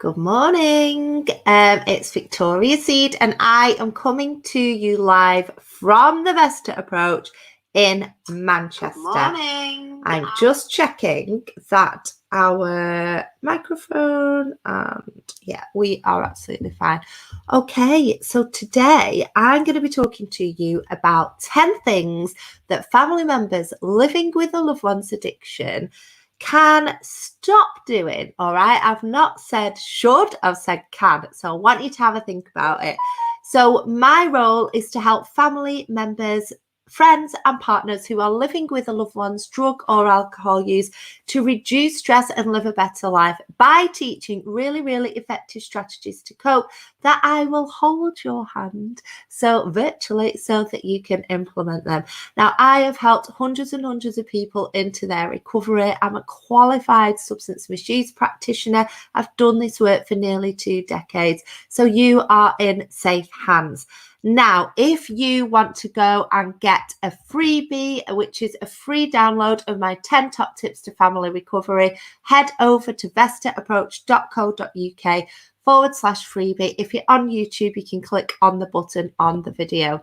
Good morning. It's Victoria Seed, and I am coming to you live from the Vesta Approach in Manchester. Good morning. I'm just checking that our microphone, and yeah, we are absolutely fine. Okay, so today I'm going to be talking to you about 10 things that family members living with a loved one's addiction can stop doing. All right, I've not said should, I've said can, so I want you to have a think about it. So my role is to help family members, friends and partners who are living with a loved one's drug or alcohol use to reduce stress and live a better life by teaching really effective strategies to cope that I will hold your hand virtually so that you can implement them. Now, I have helped hundreds and hundreds of people into their recovery. I'm a qualified substance misuse practitioner. I've done this work for nearly 2 decades. So you are in safe hands. Now, if you want to go and get a freebie, which is a free download of my 10 top tips to family recovery, head over to vestaapproach.co.uk/freebie. If you're on YouTube, you can click on the button on the video.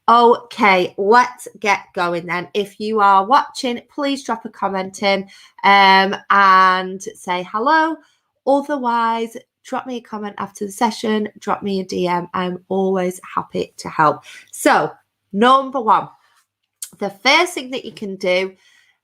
Okay, let's get going then. If you are watching, please drop a comment in and say hello. Otherwise, drop me a comment after the session, drop me a DM. I'm always happy to help. So, number 1, the first thing that you can do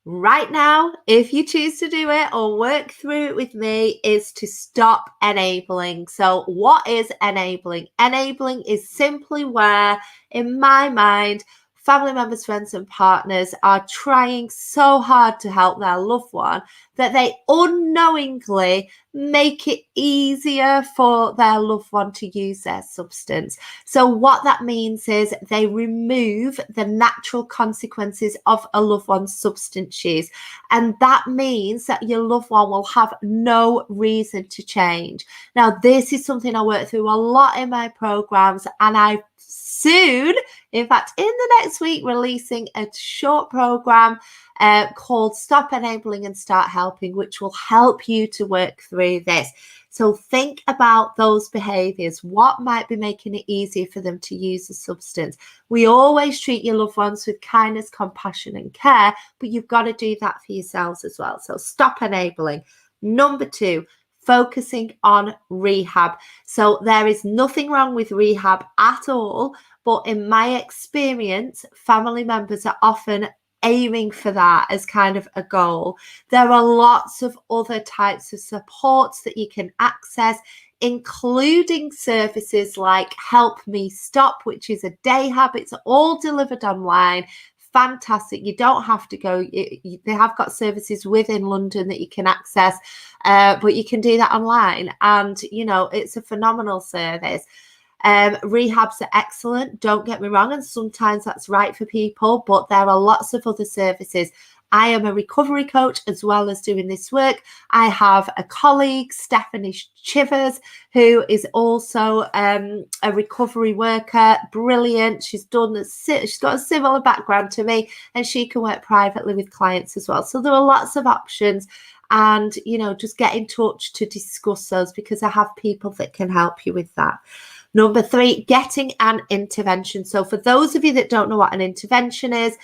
right now, if you choose to do it or work through it with me, is to stop enabling. So what is enabling? Enabling is simply where, in my mind, family members, friends and partners are trying so hard to help their loved one that they unknowingly make it easier for their loved one to use their substance. So what that means is they remove the natural consequences of a loved one's substance use. And that means that your loved one will have no reason to change. Now, this is something I work through a lot in my programs, and I soon, in fact, in the next week, releasing a short program called Stop Enabling and Start Helping, which will help you to work through this. So think about those behaviors. What might be making it easier for them to use a substance? We always treat your loved ones with kindness, compassion and care, but you've got to do that for yourselves as well. So stop enabling. Number 2, focusing on rehab. So there is nothing wrong with rehab at all, but in my experience, family members are often aiming for that as kind of a goal. There are lots of other types of supports that you can access, including services like Help Me Stop, which is a day hub. It's all delivered online. Fantastic. You don't have to go. They have got services within London that you can access, but you can do that online, and you know, it's a phenomenal service. Rehabs are excellent, don't get me wrong, and sometimes that's right for people, but there are lots of other services. I am a recovery coach as well as doing this work. I have a colleague, Stephanie Chivers, who is also a recovery worker. Brilliant. She's got a similar background to me, and she can work privately with clients as well. So there are lots of options, and you know, just get in touch to discuss those, because I have people that can help you with that. Number 3, getting an intervention. So for those of you that don't know what an intervention is,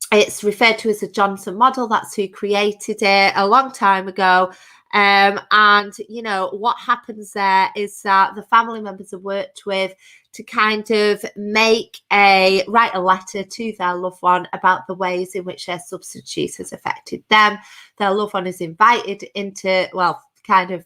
it's referred to as a Johnson model. That's who created it a long time ago. And, you know, what happens there is that the family members are worked with to kind of write a letter to their loved one about the ways in which their substance use has affected them. Their loved one is invited into, well, kind of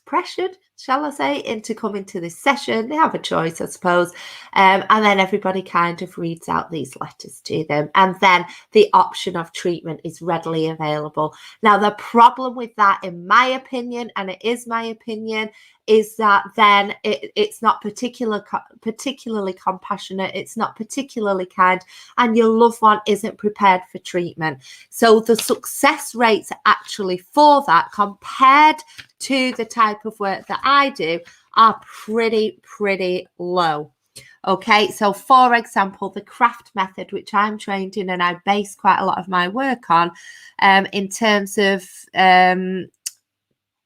pressured, shall I say, into coming to this session. They have a choice, I suppose, and then everybody kind of reads out these letters to them, and then the option of treatment is readily available. Now, the problem with that, in my opinion, and it is my opinion, is that then it's not particularly compassionate, it's not particularly kind, and your loved one isn't prepared for treatment. So the success rates actually for that, compared to the type of work that I do, are pretty low. Okay, so for example, the craft method, which I'm trained in and I base quite a lot of my work on, in terms of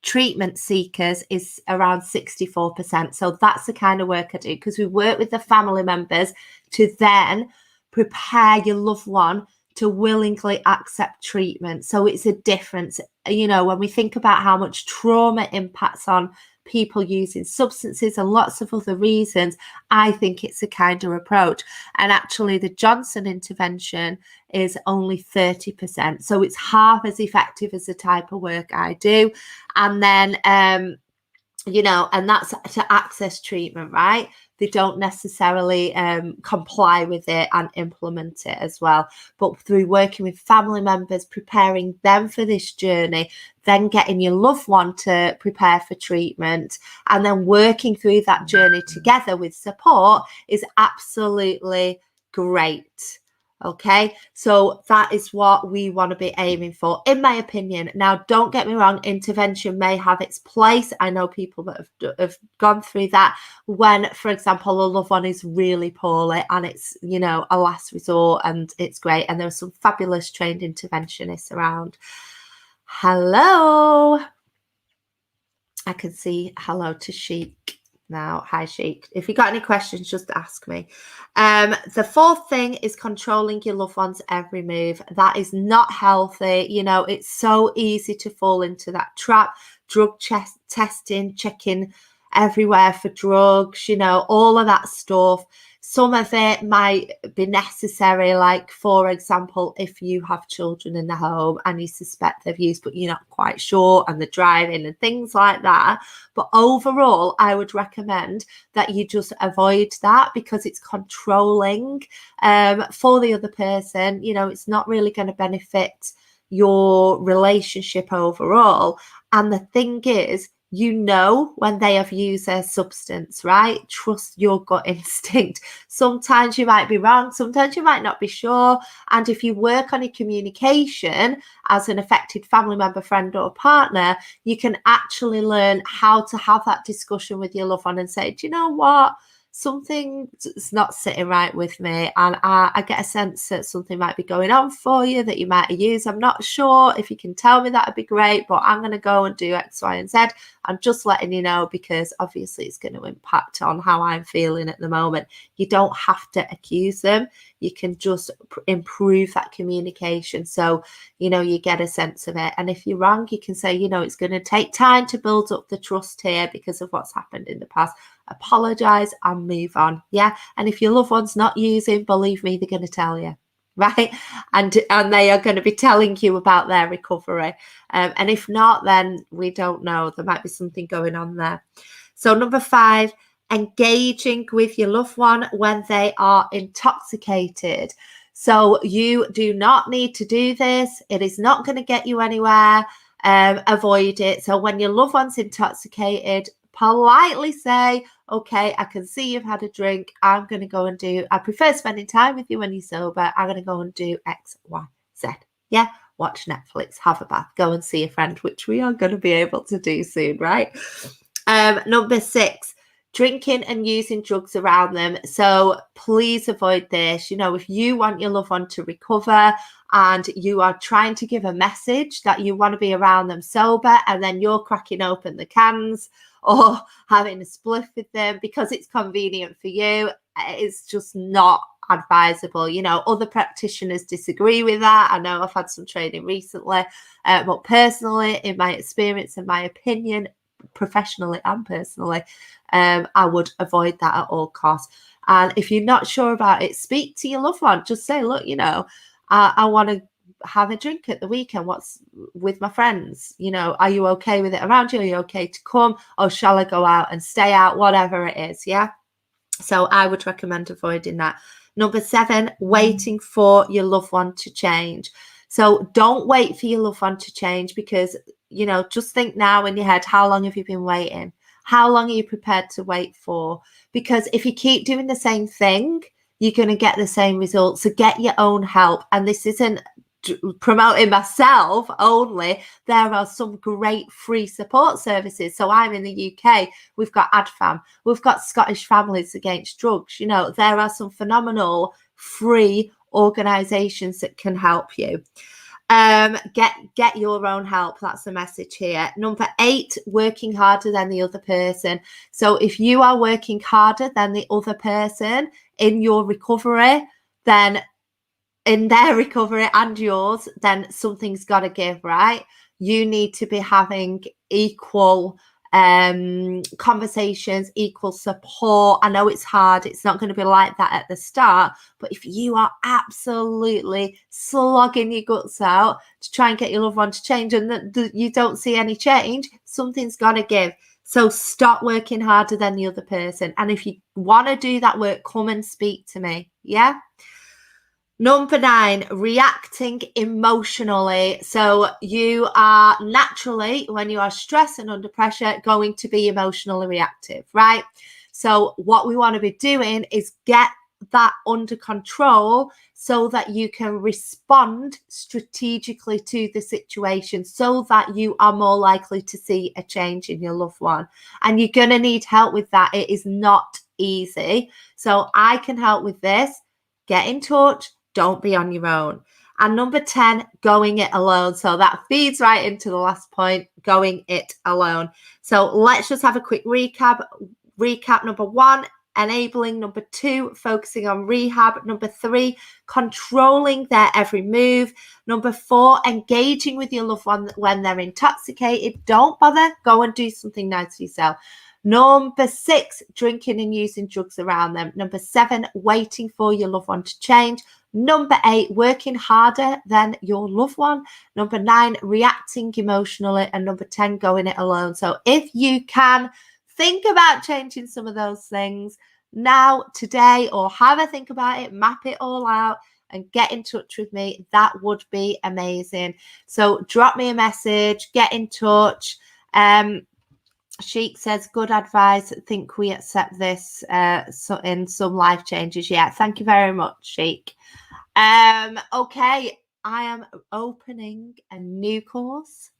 treatment seekers is around 64%. So that's the kind of work I do, because we work with the family members to then prepare your loved one to willingly accept treatment. So it's a difference, you know, when we think about how much trauma impacts on people using substances and lots of other reasons, I think it's a kinder approach. And actually the Johnson intervention is only 30%. So it's half as effective as the type of work I do. And then, you know, and that's to access treatment, right? They don't necessarily comply with it and implement it as well. But through working with family members, preparing them for this journey, then getting your loved one to prepare for treatment, and then working through that journey together with support is absolutely great. Okay, so that is what we want to be aiming for, in my opinion. Now, don't get me wrong, intervention may have its place. I know people that have gone through that when, for example, a loved one is really poorly and it's, you know, a last resort, and it's great. And there are some fabulous trained interventionists around. Hello. I can see hello to Sheik now. Hi, Sheik. If you got any questions, just ask me. The fourth thing is controlling your loved one's every move. That is not healthy. You know, it's so easy to fall into that trap. Drug testing, checking everywhere for drugs, you know, all of that stuff. Some of it might be necessary, like, for example, if you have children in the home and you suspect they've used, but you're not quite sure, and the driving and things like that. But overall, I would recommend that you just avoid that, because it's controlling for the other person. You know, it's not really going to benefit your relationship overall. And the thing is, you know when they have used their substance, right? Trust your gut instinct. Sometimes you might be wrong, sometimes you might not be sure. And if you work on your communication as an affected family member, friend, or partner, you can actually learn how to have that discussion with your loved one and say, do you know what? Something's not sitting right with me, and I get a sense that something might be going on for you that you might use. I'm not sure. If you can tell me, that would be great, but I'm going to go and do X, Y, and Z. I'm just letting you know, because obviously it's going to impact on how I'm feeling at the moment. You don't have to accuse them. You can just improve that communication, so, you know, you get a sense of it. And if you're wrong, you can say, you know, it's going to take time to build up the trust here because of what's happened in the past. Apologize and move on. Yeah. And if your loved one's not using, believe me, they're going to tell you, right? And they are going to be telling you about their recovery. And if not, then we don't know. There might be something going on there. So number 5, engaging with your loved one when they are intoxicated. So you do not need to do this. It is not going to get you anywhere. Avoid it. So when your loved one's intoxicated, politely say, okay, I can see you've had a drink. I'm going to go and do, I prefer spending time with you when you're sober. I'm going to go and do X, Y, Z. Yeah. Watch Netflix, have a bath, go and see a friend, which we are going to be able to do soon, right? Number 6, drinking and using drugs around them. So please avoid this. You know, if you want your loved one to recover and you are trying to give a message that you want to be around them sober, and then you're cracking open the cans or having a spliff with them because it's convenient for you, it's just not advisable. You know, other practitioners disagree with that. I know I've had some training recently, but personally, in my experience and my opinion, professionally and personally, I would avoid that at all costs. And if you're not sure about it, speak to your loved one. Just say, look, you know, I want to have a drink at the weekend. What's with my friends? You know, are you okay with it around you? Are you okay to come? Or shall I go out and stay out? Whatever it is. Yeah. So I would recommend avoiding that. Number 7, waiting for your loved one to change. So don't wait for your loved one to change, because, you know, just think now in your head, how long have you been waiting? How long are you prepared to wait for? Because if you keep doing the same thing, you're going to get the same results. So get your own help. And this isn't promoting myself only. There are some great free support services. So I'm in the UK. We've got ADFAM. We've got Scottish Families Against Drugs. You know, there are some phenomenal free organisations that can help you. Get your own help. That's the message here. Number 8, working harder than the other person. So if you are working harder than the other person in your recovery, then in their recovery and yours, then something's got to give, right? You need to be having equal conversations, equal support. I know it's hard. It's not going to be like that at the start, but if you are absolutely slogging your guts out to try and get your loved one to change and you don't see any change, something's got to give. So stop working harder than the other person. And if you want to do that work, come and speak to me. Yeah. Number 9, reacting emotionally. So you are naturally, when you are stressed and under pressure, going to be emotionally reactive, right? So what we want to be doing is get that under control so that you can respond strategically to the situation so that you are more likely to see a change in your loved one. And you're going to need help with that. It is not easy. So I can help with this. Get in touch. Don't be on your own. And number 10, going it alone. So that feeds right into the last point, going it alone. So let's just have a quick recap. Number 1, enabling. Number 2, focusing on rehab. Number 3, controlling their every move. Number 4, engaging with your loved one when they're intoxicated. Don't bother. Go and do something nice for yourself. Number 6, drinking and using drugs around them. Number 7, waiting for your loved one to change. Number 8, working harder than your loved one. Number 9, reacting emotionally. And number 10, going it alone. So if you can think about changing some of those things now, today, or have a think about it, map it all out and get in touch with me, that would be amazing. So drop me a message, get in touch. Sheik says, good advice. I think we accept this in some life changes. Yeah, thank you very much, Sheik. Okay, I am opening a new course,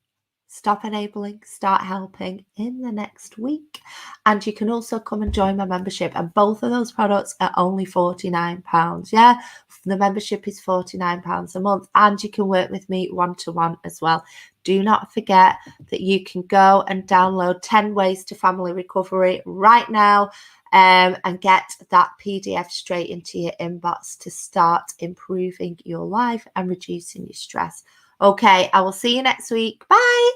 Stop Enabling, Start Helping, in the next week. And you can also come and join my membership. And both of those products are only £49. Yeah, the membership is £49 a month. And you can work with me one-to-one as well. Do not forget that you can go and download 10 Ways to Family Recovery right now and get that PDF straight into your inbox to start improving your life and reducing your stress. Okay, I will see you next week. Bye.